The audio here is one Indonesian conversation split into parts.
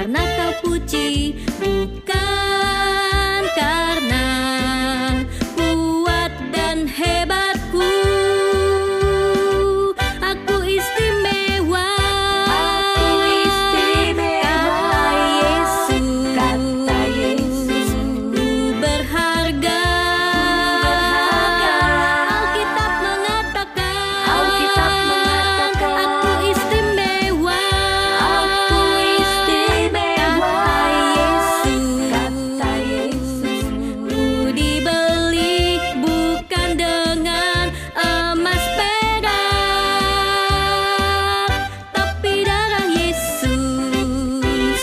karena kau puji, bukan karena kuat dan hebatku. Aku istimewa, kata Yesus. Ku berharga. Alkitab mengatakan, aku istimewa, kata Yesus. Ku dibeli bukan dengan emas perak, tapi darah Yesus.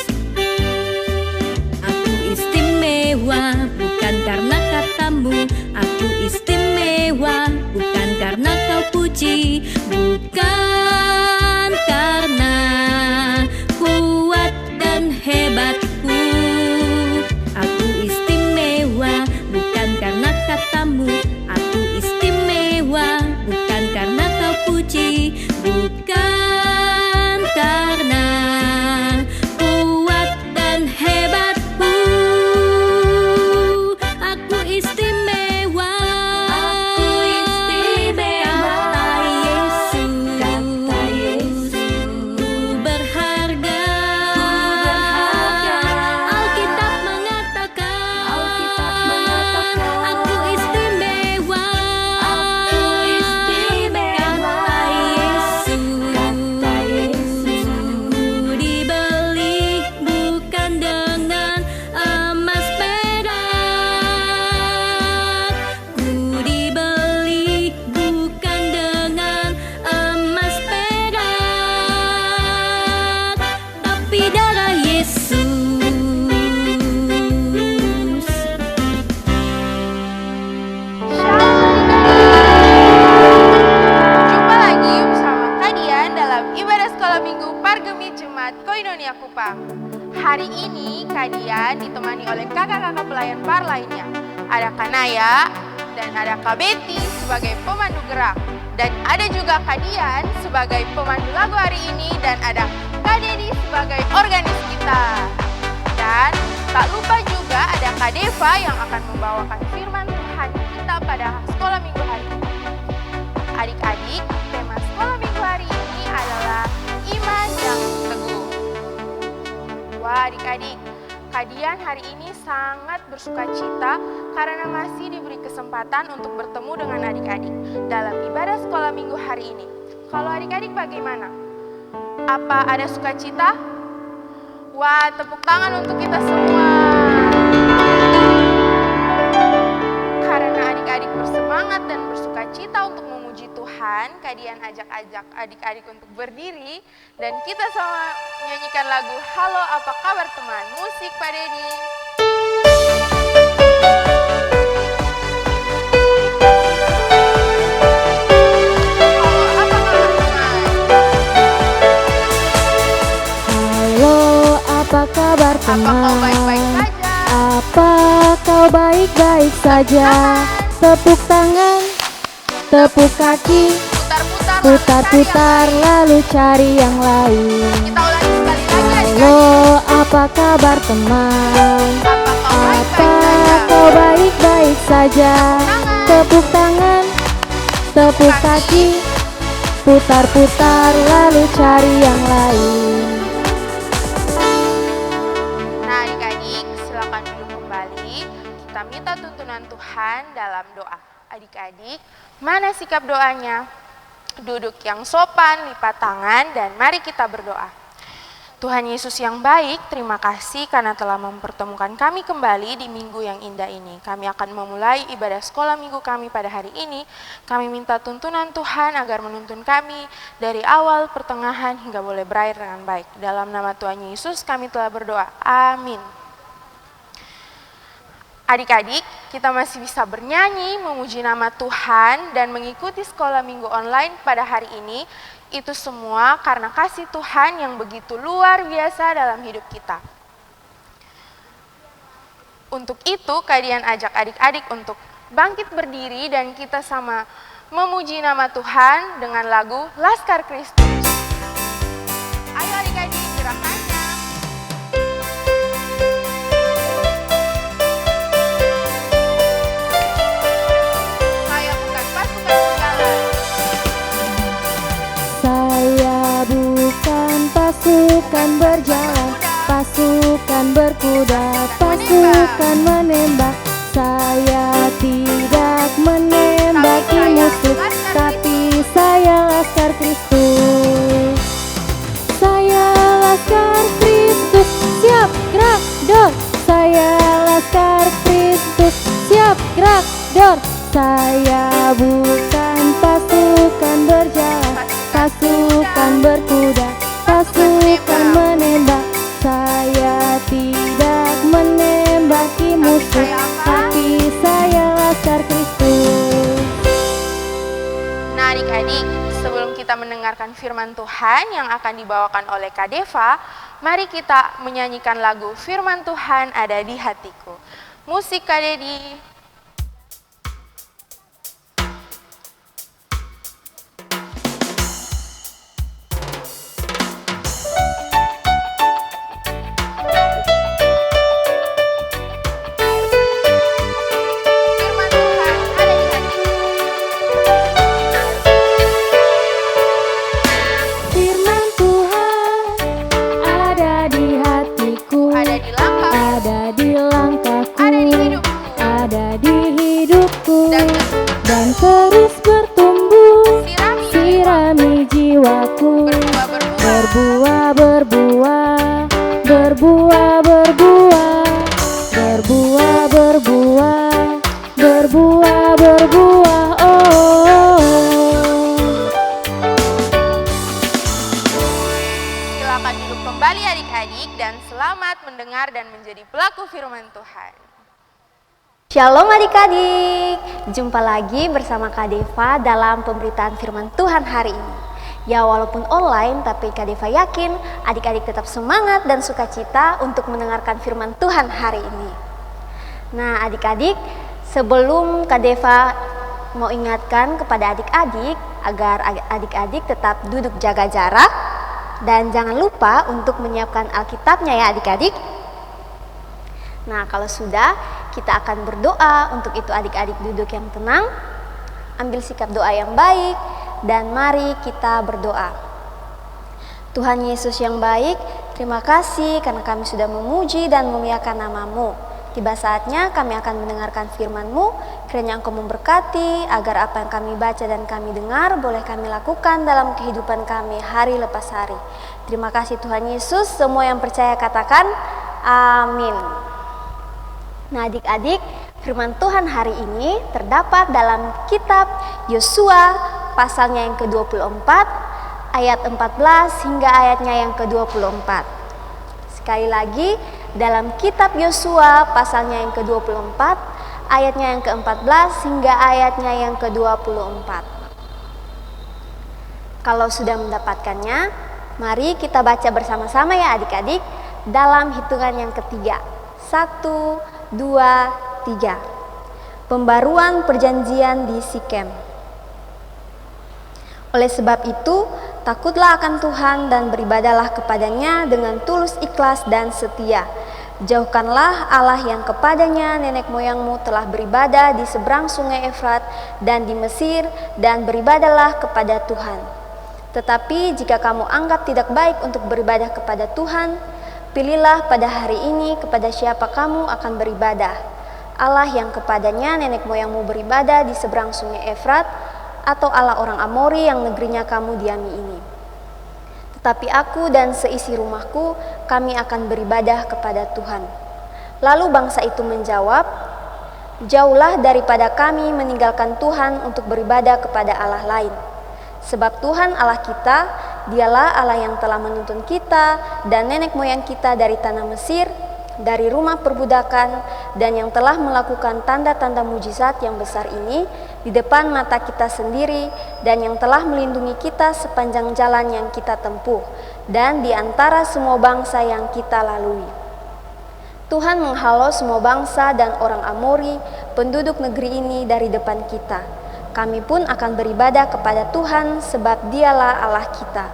Aku istimewa bukan karena katamu, aku istimewa bukan karena kau puji, bukan karena kuat dan hebatku. Aku istimewa bukan karena katamu, aku istimewa bukan karena kau puji, bukan karena kuat dan hebatku. Aku istimewa, kata Yesus. Ku berharga. Alkitab mengatakan, aku istimewa, kata Yesus. Ku dibeli bukan dengan emas perak, ku dibeli bukan dengan emas perak, tapi darah Yesus. Jumpa lagi bersama kalian dalam ibadah sekolah minggu Pargemi Jemaat Koinonia Kupang. Hari ini kalian ditemani oleh kakak-kakak pelayan par lainnya. Ada Kanaya dan ada Kak Betty sebagai pemandu gerak. Dan ada juga Kak Dian sebagai pemandu lagu hari ini. Dan ada Kak Dedi sebagai organis kita. Dan tak lupa juga ada Kak Deva yang akan membawakan firman Tuhan kita pada sekolah minggu hari ini. Adik-adik, tema sekolah minggu hari ini adalah iman yang teguh. Wah adik-adik, Kak Dian hari ini sangat bersuka cita karena masih diberi kesempatan untuk bertemu dengan adik-adik dalam ibadah sekolah minggu hari ini. Kalau adik-adik bagaimana? Apa ada sukacita? Wah, tepuk tangan untuk kita semua. Karena adik-adik bersemangat dan bersuka cita untuk memuji Tuhan, Kak Dian ajak-ajak adik-adik untuk berdiri dan kita sama menyanyikan lagu Halo Apa Kabar Teman. Musik Pak Dedi. Halo, apa kabar teman? Apa kau baik-baik saja? Apa kau baik-baik saja? Tepuk tangan, tepuk kaki, Putar-putar, putar-putar lalu cari yang lain. Kita ulangi sekali lagi adik-adik. Halo, apa kabar teman? Apa kau Apa baik-baik saja? kau baik-baik saja? Tepuk tangan, tepuk kaki, putar-putar lalu cari yang lain. Nah adik-adik, silakan duduk kembali. Kita minta tuntunan Tuhan dalam doa. Adik-adik, mana sikap doanya? Duduk yang sopan, lipat tangan, dan mari kita berdoa. Tuhan Yesus yang baik, terima kasih karena telah mempertemukan kami kembali di minggu yang indah ini. Kami akan memulai ibadah sekolah minggu kami pada hari ini. Kami minta tuntunan Tuhan agar menuntun kami dari awal, pertengahan, hingga boleh berakhir dengan baik. Dalam nama Tuhan Yesus kami telah berdoa. Amin. Adik-adik, kita masih bisa bernyanyi, memuji nama Tuhan, dan mengikuti sekolah minggu online pada hari ini. Itu semua karena kasih Tuhan yang begitu luar biasa dalam hidup kita. Untuk itu, kalian ajak adik-adik untuk bangkit berdiri dan kita sama memuji nama Tuhan dengan lagu Laskar Kristus. Ayo adik-adik, gerakannya. mendengarkan firman Tuhan yang akan dibawakan oleh Kak Deva, mari kita menyanyikan lagu Firman Tuhan Ada di Hatiku. Musik Kak Dedi. Dan terus bertumbuh, sirami jiwaku, berbuah, berbuah, berbuah, berbuah, berbuah, berbuah, berbuah, berbuah, oh. Silakan duduk kembali adik-adik dan selamat mendengar dan menjadi pelaku firman Tuhan. Shalom adik-adik, jumpa lagi bersama Kak Deva dalam pemberitaan firman Tuhan hari ini. Ya walaupun online, tapi Kak Deva yakin adik-adik tetap semangat dan sukacita untuk mendengarkan firman Tuhan hari ini. Nah adik-adik, sebelum Kak Deva mau ingatkan kepada adik-adik agar adik-adik tetap duduk jaga jarak dan jangan lupa untuk menyiapkan Alkitabnya ya adik-adik. Nah kalau sudah, kita akan berdoa. Untuk itu adik-adik duduk yang tenang, ambil sikap doa yang baik, dan mari kita berdoa. Tuhan Yesus yang baik, terima kasih karena kami sudah memuji dan memuliakan nama-Mu. Tiba saatnya kami akan mendengarkan firman-Mu, kiranya Engkau memberkati agar apa yang kami baca dan kami dengar boleh kami lakukan dalam kehidupan kami hari lepas hari. Terima kasih Tuhan Yesus, semua yang percaya katakan amin. Nah adik-adik, firman Tuhan hari ini terdapat dalam kitab Yosua pasalnya yang ke-24 ayat 14 hingga ayatnya yang ke-24. Sekali lagi, dalam kitab Yosua pasalnya yang ke-24 ayatnya yang ke-14 hingga ayatnya yang ke-24. Kalau sudah mendapatkannya, mari kita baca bersama-sama ya adik-adik dalam hitungan yang ketiga. 1, 2, 3. Pembaruan perjanjian di Sikem. Oleh sebab itu, takutlah akan Tuhan dan beribadahlah kepadanya dengan tulus ikhlas dan setia. Jauhkanlah Allah yang kepadanya nenek moyangmu telah beribadah di seberang sungai Efrat dan di Mesir, dan beribadahlah kepada Tuhan. Tetapi jika kamu anggap tidak baik untuk beribadah kepada Tuhan, pilihlah pada hari ini kepada siapa kamu akan beribadah. Allah yang kepadanya nenek moyangmu beribadah di seberang sungai Efrat, atau Allah orang Amori yang negerinya kamu diami ini. Tetapi aku dan seisi rumahku, kami akan beribadah kepada Tuhan. Lalu bangsa itu menjawab, jauhlah daripada kami meninggalkan Tuhan untuk beribadah kepada Allah lain. Sebab Tuhan Allah kita, Dialah Allah yang telah menuntun kita dan nenek moyang kita dari tanah Mesir, dari rumah perbudakan, dan yang telah melakukan tanda-tanda mujizat yang besar ini di depan mata kita sendiri, dan yang telah melindungi kita sepanjang jalan yang kita tempuh, dan di antara semua bangsa yang kita lalui. Tuhan menghalau semua bangsa dan orang Amori, penduduk negeri ini dari depan kita. Kami pun akan beribadah kepada Tuhan sebab Dialah Allah kita.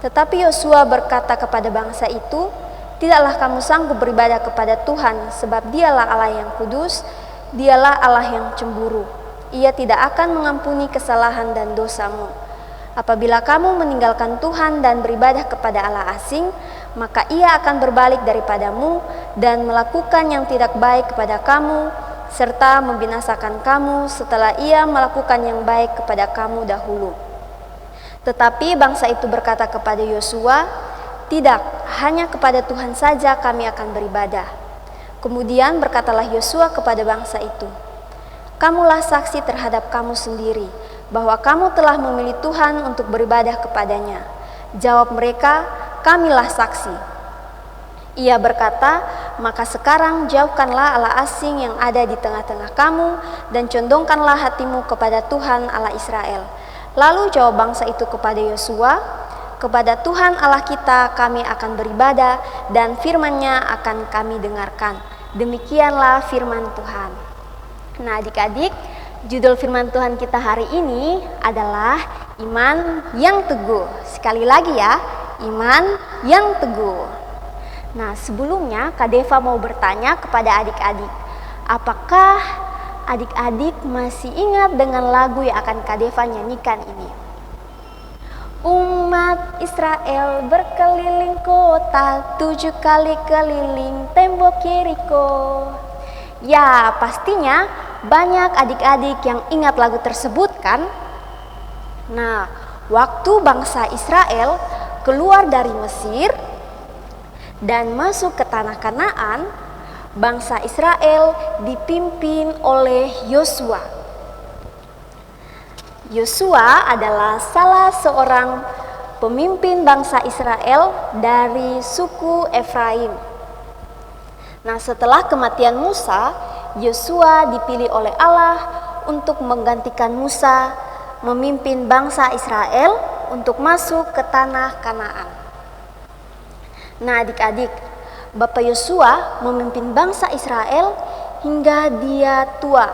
Tetapi Yosua berkata kepada bangsa itu, tidaklah kamu sanggup beribadah kepada Tuhan sebab Dialah Allah yang kudus, Dialah Allah yang cemburu. Ia tidak akan mengampuni kesalahan dan dosamu. Apabila kamu meninggalkan Tuhan dan beribadah kepada Allah asing, maka Ia akan berbalik daripadamu dan melakukan yang tidak baik kepada kamu, serta membinasakan kamu setelah Ia melakukan yang baik kepada kamu dahulu. Tetapi bangsa itu berkata kepada Yosua, tidak, hanya kepada Tuhan saja kami akan beribadah. Kemudian berkatalah Yosua kepada bangsa itu, kamulah saksi terhadap kamu sendiri, bahwa kamu telah memilih Tuhan untuk beribadah kepadanya. Jawab mereka, kamilah saksi. Ia berkata, maka sekarang jauhkanlah Allah asing yang ada di tengah-tengah kamu, dan condongkanlah hatimu kepada Tuhan Allah Israel. Lalu jawab bangsa itu kepada Yosua, "Kepada Tuhan Allah kita kami akan beribadah dan firman-Nya akan kami dengarkan." Demikianlah firman Tuhan. Nah adik-adik, judul firman Tuhan kita hari ini adalah iman yang teguh. Sekali lagi ya, iman yang teguh. Nah sebelumnya Kak Deva mau bertanya kepada adik-adik, apakah adik-adik masih ingat dengan lagu yang akan Kak Deva nyanyikan ini? Umat Israel berkeliling kota, 7 kali keliling tembok Yeriko. Ya, pastinya banyak adik-adik yang ingat lagu tersebut kan? Nah, waktu bangsa Israel keluar dari Mesir dan masuk ke tanah Kanaan, bangsa Israel dipimpin oleh Yosua. Yosua adalah salah seorang pemimpin bangsa Israel dari suku Efraim. Nah, setelah kematian Musa, Yosua dipilih oleh Allah untuk menggantikan Musa memimpin bangsa Israel untuk masuk ke tanah Kanaan. Nah, adik-adik, Bapak Yosua memimpin bangsa Israel hingga dia tua.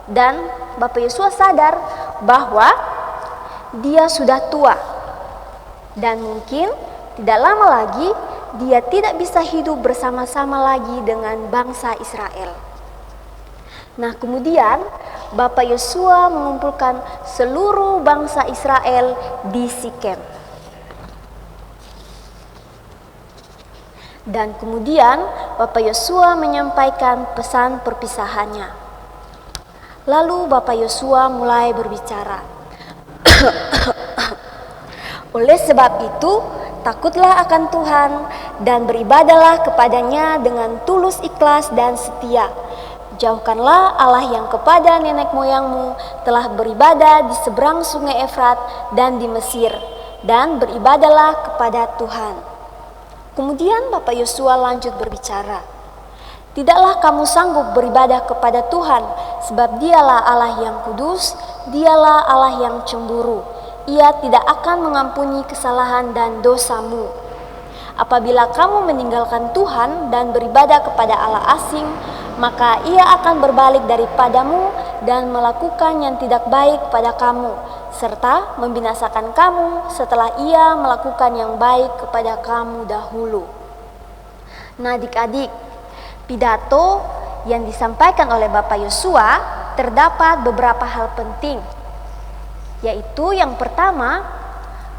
Dan Bapak Yosua sadar bahwa dia sudah tua dan mungkin tidak lama lagi dia tidak bisa hidup bersama-sama lagi dengan bangsa Israel. Nah, kemudian Bapak Yosua mengumpulkan seluruh bangsa Israel di Sikem. Dan kemudian Bapak Yosua menyampaikan pesan perpisahannya. Lalu Bapak Yosua mulai berbicara. Oleh sebab itu, takutlah akan Tuhan dan beribadahlah kepadanya dengan tulus ikhlas dan setia. Jauhkanlah Allah yang kepada nenek moyangmu telah beribadah di seberang sungai Efrat dan di Mesir, dan beribadahlah kepada Tuhan. Kemudian Bapak Yosua lanjut berbicara. Tidaklah kamu sanggup beribadah kepada Tuhan, sebab dialah Allah yang kudus, dialah Allah yang cemburu. Ia tidak akan mengampuni kesalahan dan dosamu. Apabila kamu meninggalkan Tuhan dan beribadah kepada Allah asing, maka ia akan berbalik daripadamu dan melakukan yang tidak baik pada kamu, serta membinasakan kamu setelah ia melakukan yang baik kepada kamu dahulu. Nah adik-adik, pidato yang disampaikan oleh Bapak Yosua terdapat beberapa hal penting, yaitu yang pertama,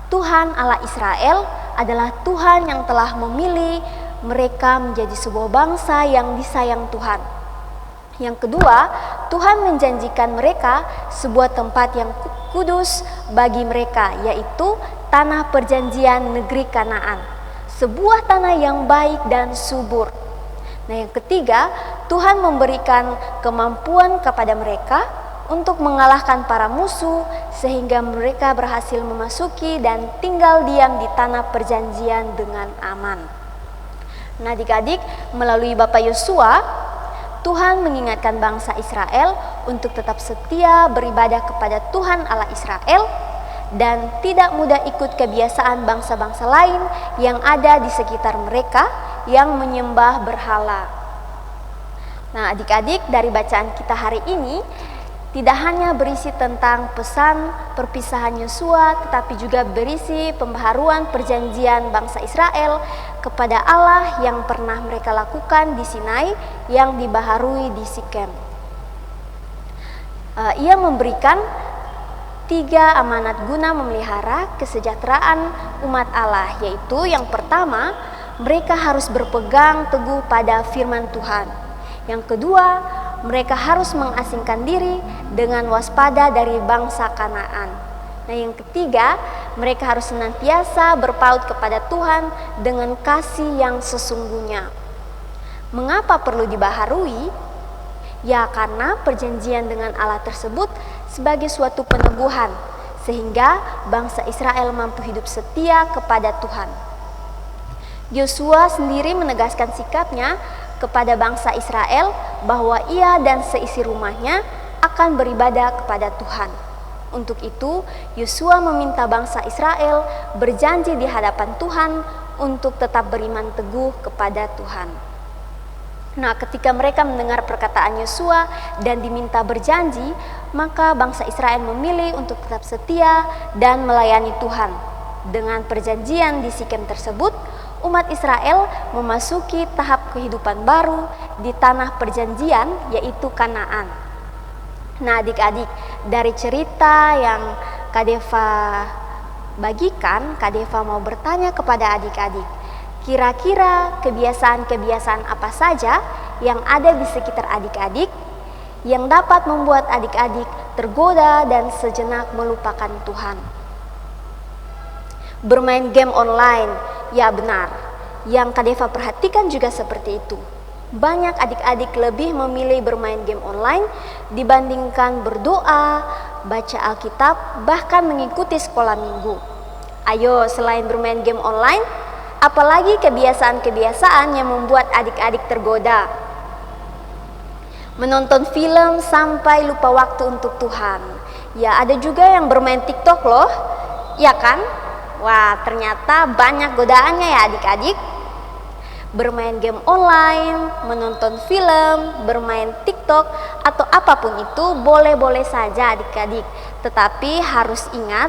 Tuhan Allah Israel adalah Tuhan yang telah memilih mereka menjadi sebuah bangsa yang disayang Tuhan. Yang kedua, Tuhan menjanjikan mereka sebuah tempat yang kudus bagi mereka, yaitu tanah perjanjian negeri Kanaan, sebuah tanah yang baik dan subur. Nah, yang ketiga, Tuhan memberikan kemampuan kepada mereka untuk mengalahkan para musuh sehingga mereka berhasil memasuki dan tinggal diam di tanah perjanjian dengan aman. Nah, adik-adik, melalui Bapak Yosua, Tuhan mengingatkan bangsa Israel untuk tetap setia beribadah kepada Tuhan Allah Israel dan tidak mudah ikut kebiasaan bangsa-bangsa lain yang ada di sekitar mereka yang menyembah berhala. Nah, adik-adik, dari bacaan kita hari ini tidak hanya berisi tentang pesan perpisahan Yosua, tetapi juga berisi pembaharuan perjanjian bangsa Israel kepada Allah yang pernah mereka lakukan di Sinai yang dibaharui di Sikem. Ia memberikan 3 amanat guna memelihara kesejahteraan umat Allah, yaitu yang pertama, mereka harus berpegang teguh pada firman Tuhan. Yang kedua, mereka harus mengasingkan diri dengan waspada dari bangsa Kanaan. Nah, yang ketiga, mereka harus senantiasa berpaut kepada Tuhan dengan kasih yang sesungguhnya. Mengapa perlu dibaharui? Ya, karena perjanjian dengan Allah tersebut sebagai suatu peneguhan, sehingga bangsa Israel mampu hidup setia kepada Tuhan. Yosua sendiri menegaskan sikapnya kepada bangsa Israel bahwa ia dan seisi rumahnya akan beribadah kepada Tuhan. Untuk itu, Yosua meminta bangsa Israel berjanji di hadapan Tuhan untuk tetap beriman teguh kepada Tuhan. Nah, ketika mereka mendengar perkataan Yosua dan diminta berjanji, maka bangsa Israel memilih untuk tetap setia dan melayani Tuhan. Dengan perjanjian di Sikem tersebut, umat Israel memasuki tahap kehidupan baru di tanah perjanjian, yaitu Kanaan. Nah, adik-adik, dari cerita yang Kak Deva bagikan, Kak Deva mau bertanya kepada adik-adik, kira-kira kebiasaan-kebiasaan apa saja yang ada di sekitar adik-adik yang dapat membuat adik-adik tergoda dan sejenak melupakan Tuhan? Bermain game online, ya benar. Yang Kak Deva perhatikan juga seperti itu. Banyak adik-adik lebih memilih bermain game online dibandingkan berdoa, baca Alkitab, bahkan mengikuti sekolah minggu. Ayo, selain bermain game online, apalagi kebiasaan-kebiasaan yang membuat adik-adik tergoda? Menonton film sampai lupa waktu untuk Tuhan. Ya, ada juga yang bermain TikTok loh, ya kan? Wah, ternyata banyak godaannya ya adik-adik. Bermain game online, menonton film, bermain TikTok, atau apapun itu boleh-boleh saja adik-adik. Tetapi harus ingat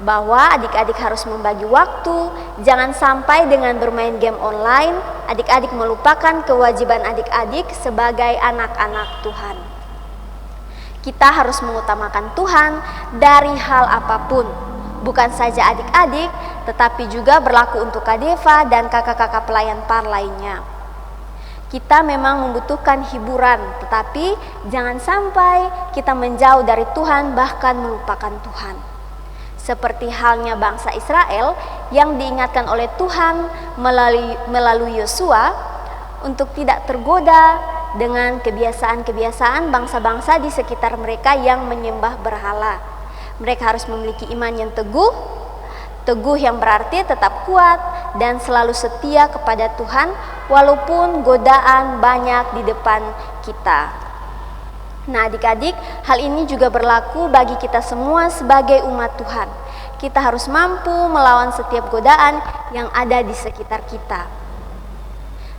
bahwa adik-adik harus membagi waktu. Jangan sampai dengan bermain game online, adik-adik melupakan kewajiban adik-adik sebagai anak-anak Tuhan. Kita harus mengutamakan Tuhan dari hal apapun. Bukan saja adik-adik, tetapi juga berlaku untuk Kak Deva dan kakak-kakak pelayan PAR lainnya. Kita memang membutuhkan hiburan, tetapi jangan sampai kita menjauh dari Tuhan bahkan melupakan Tuhan. Seperti halnya bangsa Israel yang diingatkan oleh Tuhan melalui Yosua untuk tidak tergoda dengan kebiasaan-kebiasaan bangsa-bangsa di sekitar mereka yang menyembah berhala. Mereka harus memiliki iman yang teguh yang berarti tetap kuat dan selalu setia kepada Tuhan walaupun godaan banyak di depan kita. Nah, adik-adik, hal ini juga berlaku bagi kita semua sebagai umat Tuhan. Kita harus mampu melawan setiap godaan yang ada di sekitar kita.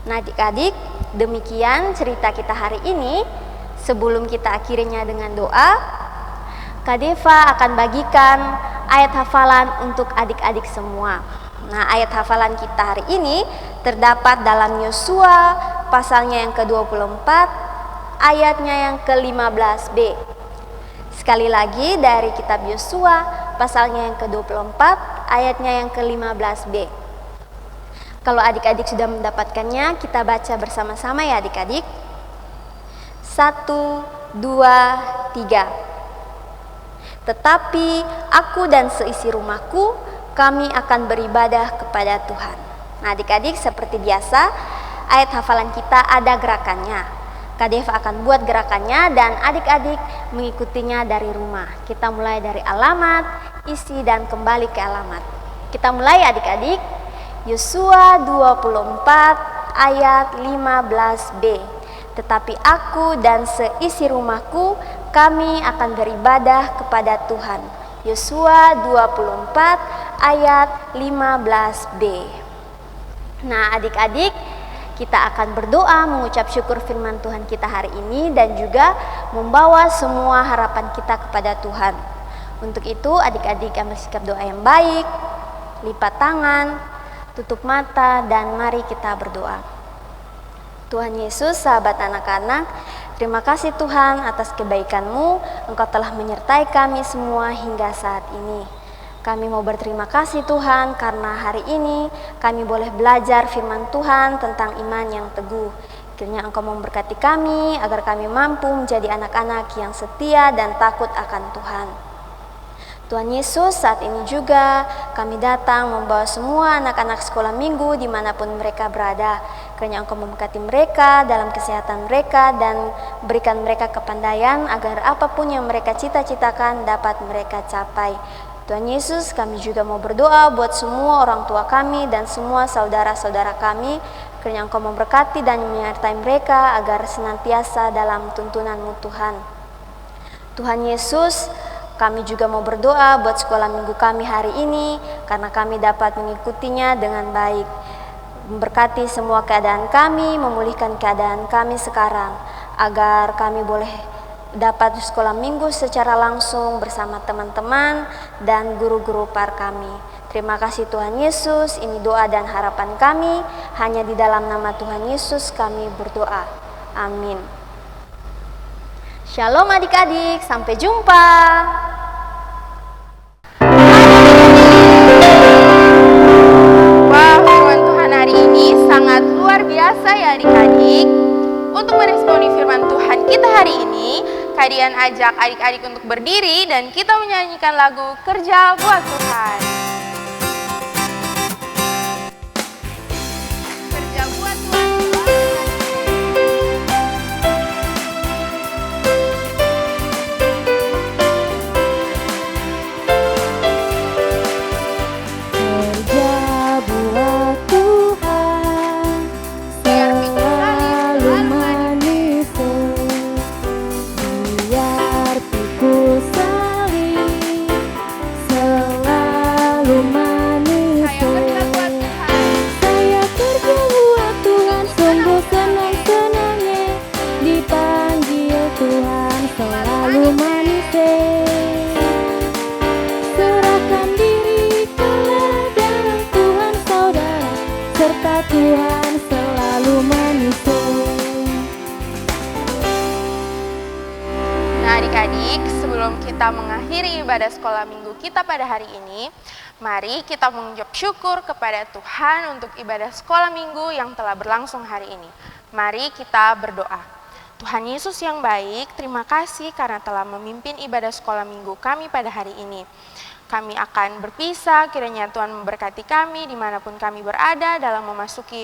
Nah, adik-adik, demikian cerita kita hari ini. Sebelum kita akhirinya dengan doa, Kak Deva akan bagikan ayat hafalan untuk adik-adik semua. Nah, ayat hafalan kita hari ini terdapat dalam Yosua pasalnya yang ke-24, ayatnya yang ke-15b. Sekali lagi dari kitab Yosua pasalnya yang ke-24, ayatnya yang ke-15b. Kalau adik-adik sudah mendapatkannya, kita baca bersama-sama ya adik-adik. 1, 2, 3. Tetapi aku dan seisi rumahku, kami akan beribadah kepada Tuhan. Nah, adik-adik, seperti biasa, ayat hafalan kita ada gerakannya. Kak Deva akan buat gerakannya dan adik-adik mengikutinya dari rumah. Kita mulai dari alamat, isi dan kembali ke alamat. Kita mulai adik-adik. Yosua 24 ayat 15b. Tetapi aku dan seisi rumahku, kami akan beribadah kepada Tuhan. Yosua 24 ayat 15b. Nah, adik-adik, kita akan berdoa mengucap syukur firman Tuhan kita hari ini dan juga membawa semua harapan kita kepada Tuhan. Untuk itu adik-adik ambil sikap doa yang baik, lipat tangan, tutup mata, dan mari kita berdoa. Tuhan Yesus, sahabat anak-anak, terima kasih Tuhan atas kebaikan-Mu. Engkau telah menyertai kami semua hingga saat ini. Kami mau berterima kasih Tuhan karena hari ini kami boleh belajar firman Tuhan tentang iman yang teguh. Kiranya Engkau memberkati kami agar kami mampu menjadi anak-anak yang setia dan takut akan Tuhan. Tuhan Yesus, saat ini juga kami datang membawa semua anak-anak sekolah minggu dimanapun mereka berada. Kiranya Engkau memberkati mereka dalam kesehatan mereka dan berikan mereka kepandaian agar apapun yang mereka cita-citakan dapat mereka capai. Tuhan Yesus, kami juga mau berdoa buat semua orang tua kami dan semua saudara-saudara kami. Kiranya Engkau memberkati dan menyertai mereka agar senantiasa dalam tuntunan-Mu Tuhan. Tuhan Yesus, Kami juga mau berdoa buat sekolah minggu kami hari ini, karena kami dapat mengikutinya dengan baik. Memberkati semua keadaan kami, memulihkan keadaan kami sekarang, agar kami boleh dapat sekolah minggu secara langsung bersama teman-teman dan guru-guru par kami. Terima kasih Tuhan Yesus, ini doa dan harapan kami, hanya di dalam nama Tuhan Yesus kami berdoa. Amin. Shalom adik-adik, sampai jumpa. Wah, firman Tuhan hari ini sangat luar biasa ya adik-adik. Untuk meresponi firman Tuhan kita hari ini, Kadian ajak adik-adik untuk berdiri dan kita menyanyikan lagu Kerja Buat Tuhan. Kerja buat Tuhan. Kerja buat Tuhan, selalu manis. Biar pikul salib, selalu manis. Saya kerja buat Tuhan. Saya kerja buat Tuhan, sungguh senang-senangnya. Dipanggil Tuhan, selalu manis. Serahkan diri kepada dalam Tuhan saudara, serta Tuhan selalu manis. Nah adik-adik, sebelum kita mengakhiri ibadah sekolah minggu kita pada hari ini, mari kita mengucap syukur kepada Tuhan untuk ibadah sekolah minggu yang telah berlangsung hari ini. Mari kita berdoa. Tuhan Yesus yang baik, terima kasih karena telah memimpin ibadah sekolah minggu kami pada hari ini. Kami akan berpisah, kiranya Tuhan memberkati kami dimanapun kami berada dalam memasuki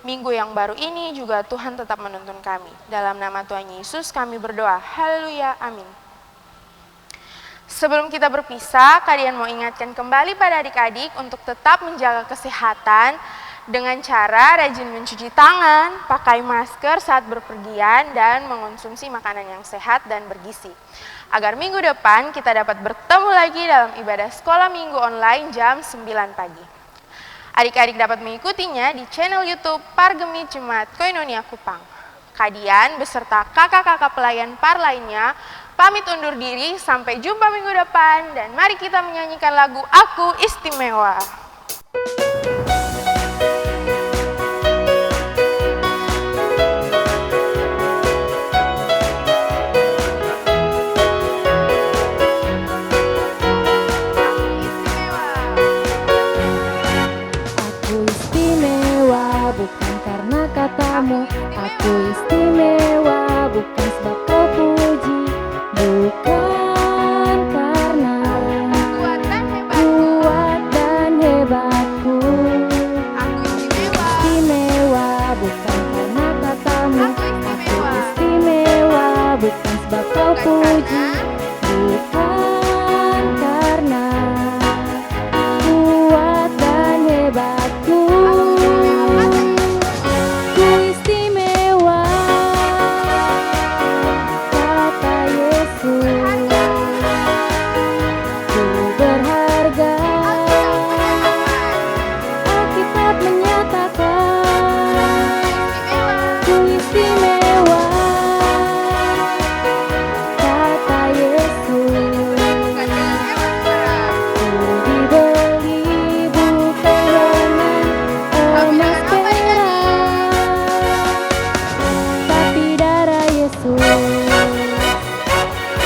minggu yang baru ini, juga Tuhan tetap menuntun kami. Dalam nama Tuhan Yesus kami berdoa, haleluya, amin. Sebelum kita berpisah, kalian mau ingatkan kembali pada adik-adik untuk tetap menjaga kesehatan dengan cara rajin mencuci tangan, pakai masker saat berpergian, dan mengonsumsi makanan yang sehat dan bergizi. Agar minggu depan kita dapat bertemu lagi dalam ibadah sekolah minggu online jam 9 pagi. Adik-adik dapat mengikutinya di channel YouTube Pargemi Jemaat Koinonia Kupang. Kadian beserta kakak-kakak pelayan par lainnya pamit undur diri, sampai jumpa minggu depan, dan mari kita menyanyikan lagu Aku Istimewa. Aku istimewa bukan karena katamu, aku istimewa bukan sebab